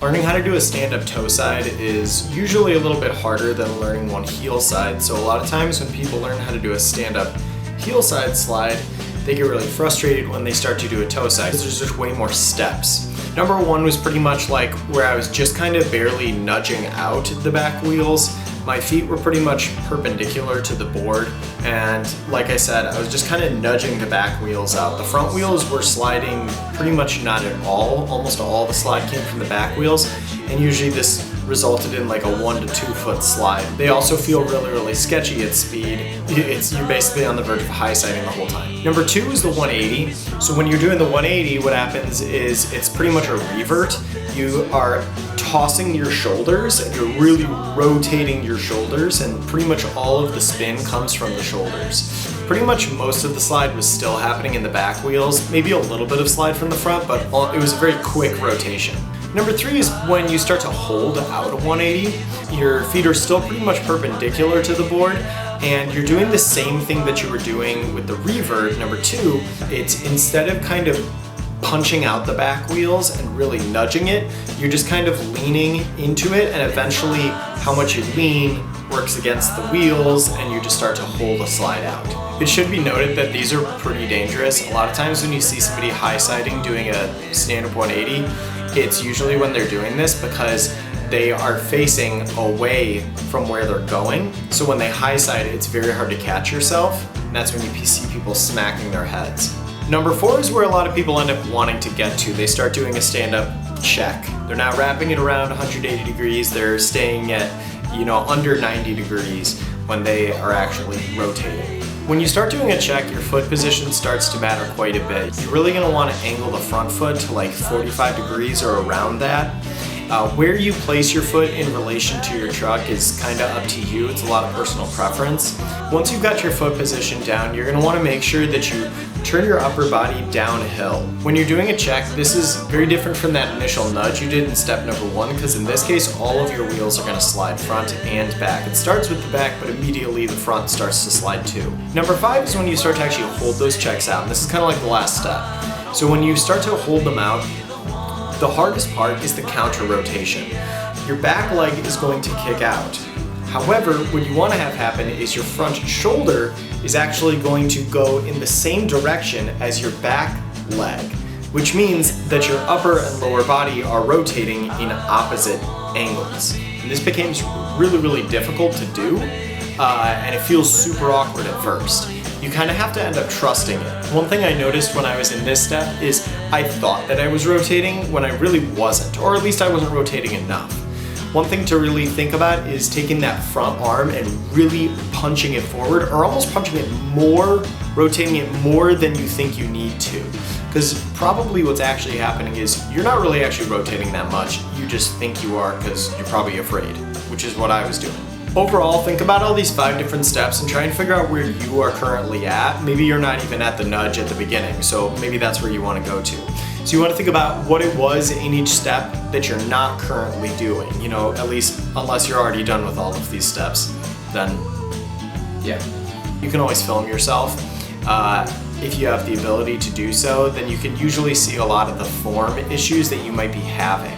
Learning how to do a stand-up toe side is usually a little bit harder than learning one heel side, so a lot of times when people learn how to do a stand-up heel side slide, they get really frustrated when they start to do a toe side because there's just way more steps. Number one was pretty much like where I was just kind of barely nudging out the back wheels. My feet were pretty much perpendicular to the board, and like I said, I was just kind of nudging the back wheels out. The front wheels were sliding pretty much not at all. Almost all the slide came from the back wheels, and usually this resulted in like a 1 to 2 foot slide. They also feel really sketchy at speed. You're basically on the verge of high siding the whole time. Number two is the 180. So when you're doing the 180, what happens is it's pretty much a revert. You are tossing your shoulders and you're really rotating your shoulders, and pretty much all of the spin comes from the shoulders. Pretty much most of the slide was still happening in the back wheels, maybe a little bit of slide from the front, but it was a very quick rotation. Number three is when you start to hold out a 180, your feet are still pretty much perpendicular to the board, and you're doing the same thing that you were doing with the revert. Number two, it's instead of kind of punching out the back wheels and really nudging it, you're just kind of leaning into it, and eventually how much you lean works against the wheels and you just start to hold a slide out. It should be noted that these are pretty dangerous. A lot of times when you see somebody high siding doing a stand-up 180, it's usually when they're doing this because they are facing away from where they're going. So when they high side, it's very hard to catch yourself, and that's when you see people smacking their heads. Number four is where a lot of people end up wanting to get to. They start doing a stand-up check. They're not wrapping it around 180 degrees, they're staying at, under 90 degrees when they are actually rotating. When you start doing a check, your foot position starts to matter quite a bit. You're really gonna wanna angle the front foot to like 45 degrees or around that. Where you place your foot in relation to your truck is kind of up to you. It's a lot of personal preference. Once you've got your foot position down, you're going to want to make sure that you turn your upper body downhill. When you're doing a check, this is very different from that initial nudge you did in step number one, because in this case, all of your wheels are going to slide front and back. It starts with the back, but immediately the front starts to slide too. Number five is when you start to actually hold those checks out. And this is kind of like the last step. So when you start to hold them out, the hardest part is the counter rotation. Your back leg is going to kick out. However, what you want to have happen is your front shoulder is actually going to go in the same direction as your back leg, which means that your upper and lower body are rotating in opposite angles. And this becomes really difficult to do, and it feels super awkward at first. You kind of have to end up trusting it. One thing I noticed when I was in this step is I thought that I was rotating when I really wasn't, or at least I wasn't rotating enough. One thing to really think about is taking that front arm and really punching it forward, or almost punching it more, rotating it more than you think you need to. Because probably what's actually happening is you're not really actually rotating that much, you just think you are because you're probably afraid, which is what I was doing. Overall, think about all these 5 different steps and try and figure out where you are currently at. Maybe you're not even at the nudge at the beginning, so maybe that's where you want to go to. So you want to think about what it was in each step that you're not currently doing. At least unless you're already done with all of these steps, then yeah. You can always film yourself. If you have the ability to do so, then you can usually see a lot of the form issues that you might be having.